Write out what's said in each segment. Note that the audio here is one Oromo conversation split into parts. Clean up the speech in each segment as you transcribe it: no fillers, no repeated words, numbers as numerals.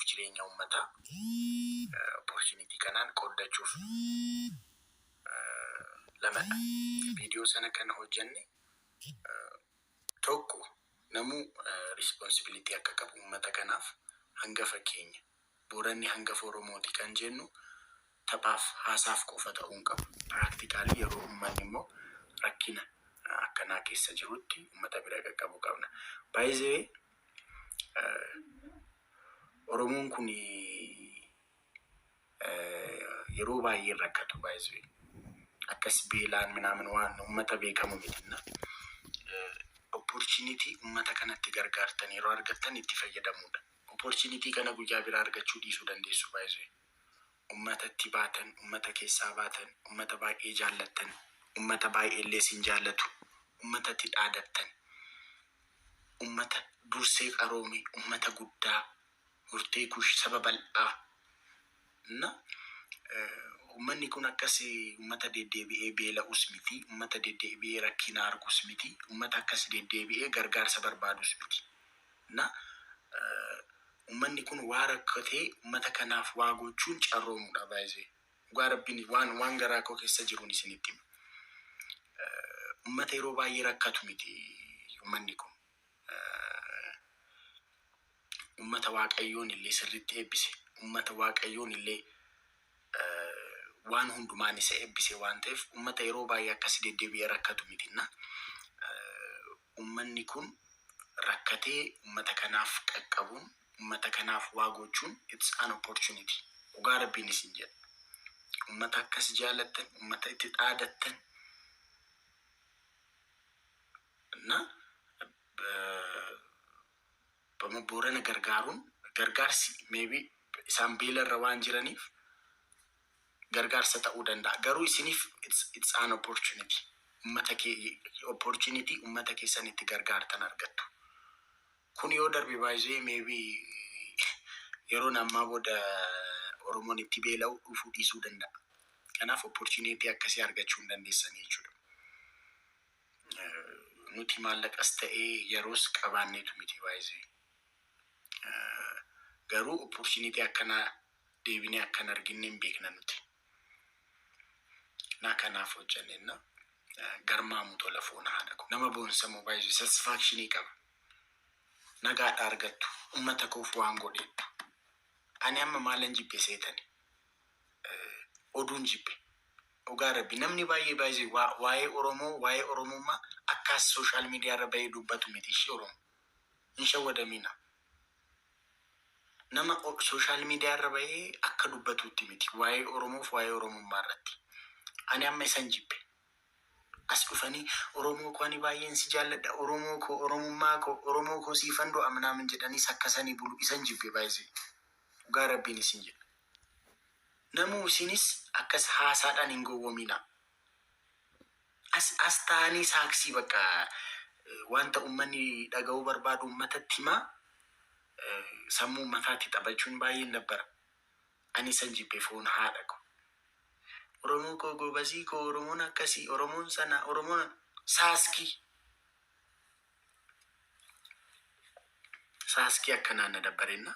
jiruuf jireenya uummataa opportunity kanaan qoodachuuf lama video sana kana hojjenne tokko namu responsibility akka qabu uummata kanaaf hanga fakkeenya Booranni hanga Oromooti kan jennu taphaaf haasaaf qofa ta'uun qabu practically yeroo uummanni immoo rakkina akkanaa keessa jirutti uummata bira qaqqabu qabna. By the way Oromoon kun yeroo baay'ee rakkatu by the way akkas beelaan minaamin waan uummata beekamu mitinna opportunity uummata kanatti gargaartan yeroo argattan itti fayyadamuudha. Opportunity kana guyyaa bira argachuu dhiisuu dandeessu by the way ummatatti baatan ummata keessaa baatan ummata baay'ee jaallattan ummata baay'ee illee sin jaallatu ummatatti dhaadattan ummata dursee qaroome ummata guddaa murtee kush sababal'aa na ummanni kun akkasi ummata deddeebi'ee beela'us miti ummata deddeebi'ee rakkina arguus miti ummata akkasi deddeebi'ee gargaarsa barbaadus miti na ummanni kun waa rakkatee ummata kanaaf waa gochuun carroomuudha baay'ee dhugaa rabbiin waan garaa koo keessa jiruun isinitti ummata yeroo baay'ee rakkatu miti ummanni kun ummata waaqayyoon illee sirriitti eebbise ummata waaqayyoon illee waan hundumaan isa eebbise waan ta'eef ummata yeroo baay'ee akkas deddeebi'ee rakkatu mitinna ummanni kun rakkatee ummata kanaaf qaqqabuun ummata kanaaf waa gochuun it's an opportunity dhugaa rabbiin isin jedha ummata akkas jaallattan ummata itti dhaadattan na bama Boorana gargaaruun gargaarsi maybe isaan beelarra waan jiraniif gargaarsa ta'uu danda'a garuu isiniif it's an opportunity opportunity ummata keessanitti gargaartan argattu kun yoo darbe baay'ee maybe yeroo nammaa booda Oromoon itti beela'u dhufuu dhiisuu danda'a kanaaf opportunity akkasii argachuu dandeessanii jechuudha nuti maallaqas ta'ee yeroos qabaanneetu miti baay'ee garuu opportunity akkana deebinee akkan arginne hin beekna nuti na kanaaf hojjanneenna garmaamu tola foona haadha nama boonsamu baay'ee satisfaction qaba nagaadha argattu ummata koof waan godheedha ani amma maalan jibbe seetani oduun jibbe dhugaa rabbi namni baay'ee waa'ee Oromummaa akkas social media irra baay'ee dubbatu miti ishee Oromoo hin shawwadamina nama social media irra baay'ee akka dubbatutti miti waa'ee Oromoof waa'ee Oromummaa irratti ani amma isan jibbe as dhufanii Oromoo ko ani baay'een si jaalladha Oromoo ko Oromummaa ko Oromoo ko siifandoo amnaamin jedhanii sakkasanii bulu isan jibbe baay'ee dhugaa rabbiin isin jedha namu isinis akkas haasaadhaan hin gowwomina as taanii saaksii bakka wanta ummanni dhaga'uu barbaadu ummatatti himaa sammuu ummataatti taphachuun baay'een dabbara ani isan jibbe foon haadha ko Oromoo ko gobasii ko Oromoon akkasii Oromoon sana Oromoon saaskii akkanaan na dabbarenna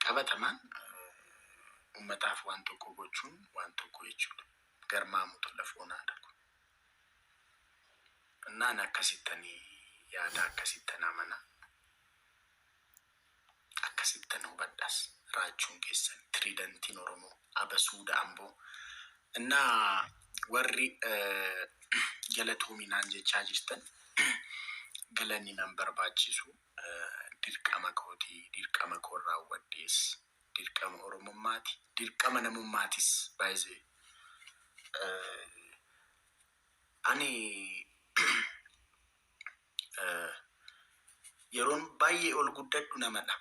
qabatamaan ummataaf waan tokko gochuun waan tokko jechuudha garmaamu tola foonaadha naan akkasittanii yaada akkasittan amana akkasittan hubadhas raachuun keessan tridentiin Oromoo abasuuda amboo እና warri galatoominaan jechaa jirtan galanii nan barbaachisu dirqama kooti dirqama korraa waddees dirqama Oromummaati dirqama namummaatis baay'ee ani yeroon baay'ee ol guddadhu namadha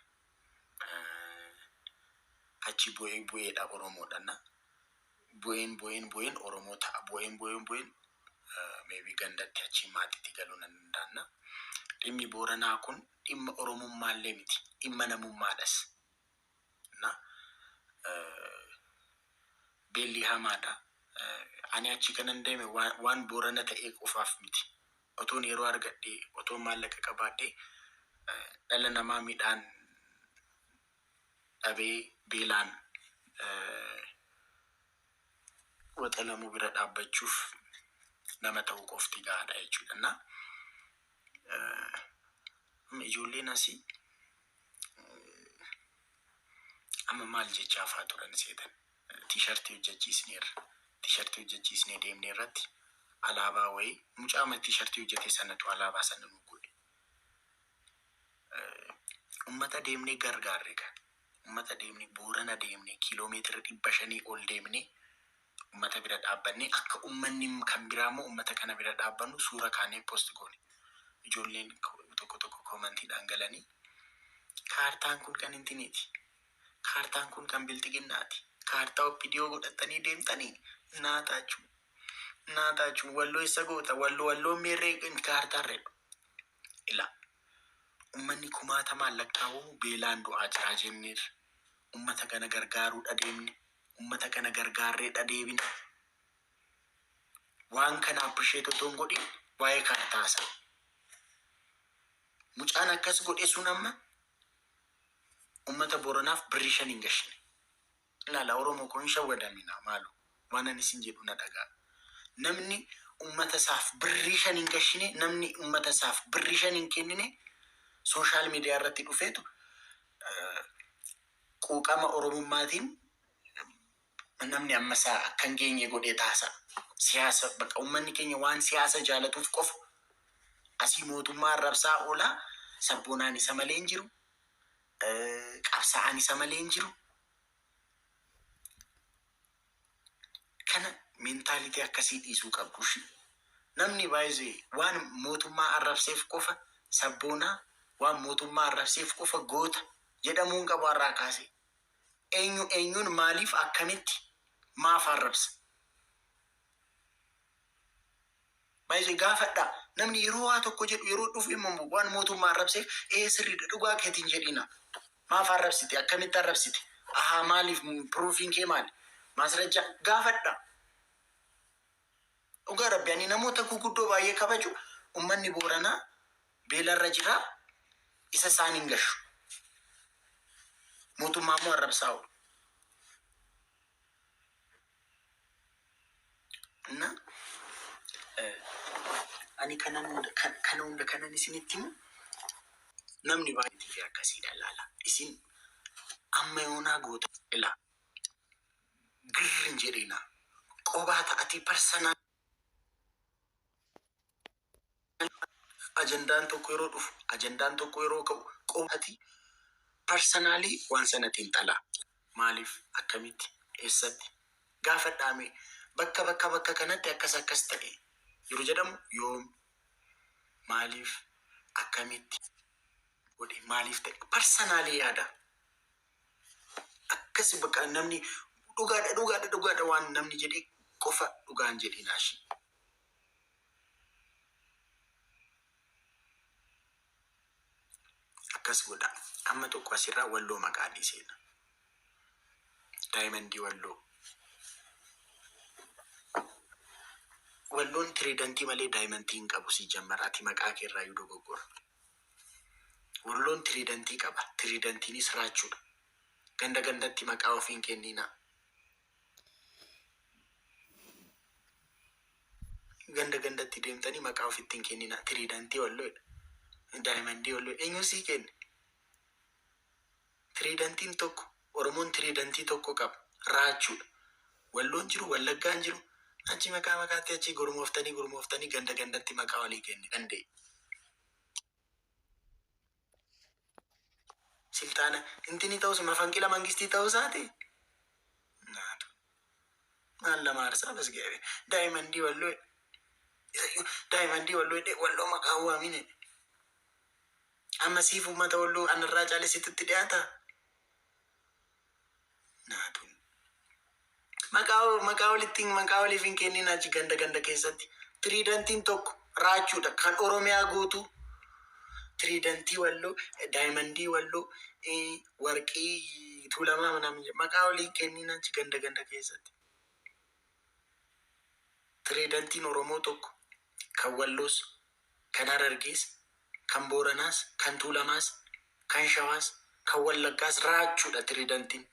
achi bu'eedha Oromoodhana bu'een Oromoo ta'a bu'een maybe gandatti achi maatiitti galuu nan danda'a dhimmi Booranaa kun dhimma Oromummaallee miti dhimma namummaadhas na beelli hamaadha ani achi kanan deeme waan Boorana ta'ee qofaaf miti otoon yeroo argadhee otoon maallaqa qabaadhee dhala namaa midhaan dhabee beelaan waxalamuu bira dhaabbachuuf nama ta'uu qofti gahaadha jechuudha. Na ijoolleen asii amma maal jechaa fa'aa turan seetan tiishartii hojjechiisnee deemnee irratti alaabaa wayii mucaama tiishartii hojjete sanatu alaabaa sana nu godhe. Ummata deemnee gargaarre kan ummata deemnee Boorana deemnee kiiloomeetira 500 ol deemnee ummata bira dhaabbanne akka ummanni kan biraamoo ummata kana bira dhaabbannu suura kaanee post goone. Ijoolleen tokko koomantiidhaan galanii kaartaan kun kan intiniiti. Kaartaan kun kan bilxiginnaati. Kaartaa oppidiyoo godhatanii deemtanii naataachuu walloo isa goota walloo meerree kaartaa reedhu. Ila ummanni kumaata maallaqaawuu beelaan du'aa jiraa jenneerra. Ummata kana gargaaruu dhadeemne. Ummata kana gargaarree dhadeebine. Waan kana appreciate otoon godhin waa'ee kaartaasa. Mucaan akkas godhe sun amma ummata Booranaaf birrii 5 hin gashine. Ilaala Oromoo kun shawwadamina maalu waan ani isin jedhu na dhagaa. Namni ummata isaaf birrii 5 hin gashine, namni ummata isaaf birrii 5 hin kennine sooshaal miidiyaa irratti dhufeetu quuqama Oromummaatiin namni ammasaa akkan geenye godhee taasa. Siyaasa bakka ummanni keenya waan siyaasa jaalatuuf qofa asii mootummaa arrabsaa oolaa sabboonaan isa malee hin jiru. Qabsaa'aan isa malee hin jiru. Kana meentaalitii akkasii dhiisuu qabdu. Namni baay'ee waan mootummaa arrabseef qofa sabboonaa waan mootummaa arrabseef qofa goota jedhamuun qabu har'aa kaase. Eenyuun maaliif akkamitti maaf arrabsa? Baay'ee gaafadha. Namni yeroo waa tokko jedhu yeroo dhufu immoo waan mootummaa arrabseef sirriidha dhugaa keetiin jedhina. Maaf arrabsite? Akkamitti arrabsite? Maaliif proofiin kee maali? Maasrajja gaafadha. Dhugaa rabbi ani namoota guguddoo baay'ee kabaju. Ummanni Booranaa beelarra jira isa isaan hin gashu. Mootummaa moo arrabsaa oolu. Na ani kana hunda kanan isinitti himu namni baay'ee akkasiidha laala. Isin amma yoonaa goota ila girrin jedhina qobaa ta'ati parsanaa ajandaan tokko yeroo ka'u qobati parsanaalii waan sanatiin xala. Maaliif akkamitti eessatti gaafadhaame bakka kanatti akkas ta'e yeroo jedhamu yoom maaliif akkamitti godhe maaliif ta'e parsanaalii yaada. Akkasi bakka namni dhugaadha waan namni jedhee qofa dhugaan jedhinaashi. Akkas godha. Amma tokko asirraa walloo maqaan seena. Daayimandii walloo. Walloon tiriidantii malee daayimandii hin qabu si jammaraati maqaa keerraa yoo dogoggora. Walloon tiriidantii qaba. Tiriidantiinis raachuudha. Gandatti maqaa ofiin kennina. Gandatti deemtanii maqaa ofittiin kennina. Tiriidantii walloodha. Daayimandii walloo eenyu sii kenne? Tiriidantiin tokko Oromoon tiriidantii tokko qaba. Raachuudha. Walloon jiru Wallaggaan jiru. Achi maqaatti achi gurmooftanii gandatti maqaa walii kenne danda'e. Siltaana intini ta'us mafanqila mangistii ta'uusaati. Naatu. Maal lama arsaa bas ga'e. Daayimandii walloo walloo maqaa waamine. Amma siif uummata walloo anarraa caalessitti dhiyaata. Naatu. Maqaa waliif hin kennin achi ganda keessatti. Tiriidantiin tokko raachuudha kan Oromiyaa guutuu. Tiriidantii walloo, daayimandii walloo, warqii tuulamaa maqaa walii kennin achi ganda keessatti. Tiriidantiin Oromoo tokko kan Walloos, kan Harargees, kan Booranaas, kan Tuulamaas, kan Shawaas, kan Wallaggaas raachuudha tiriidantiin.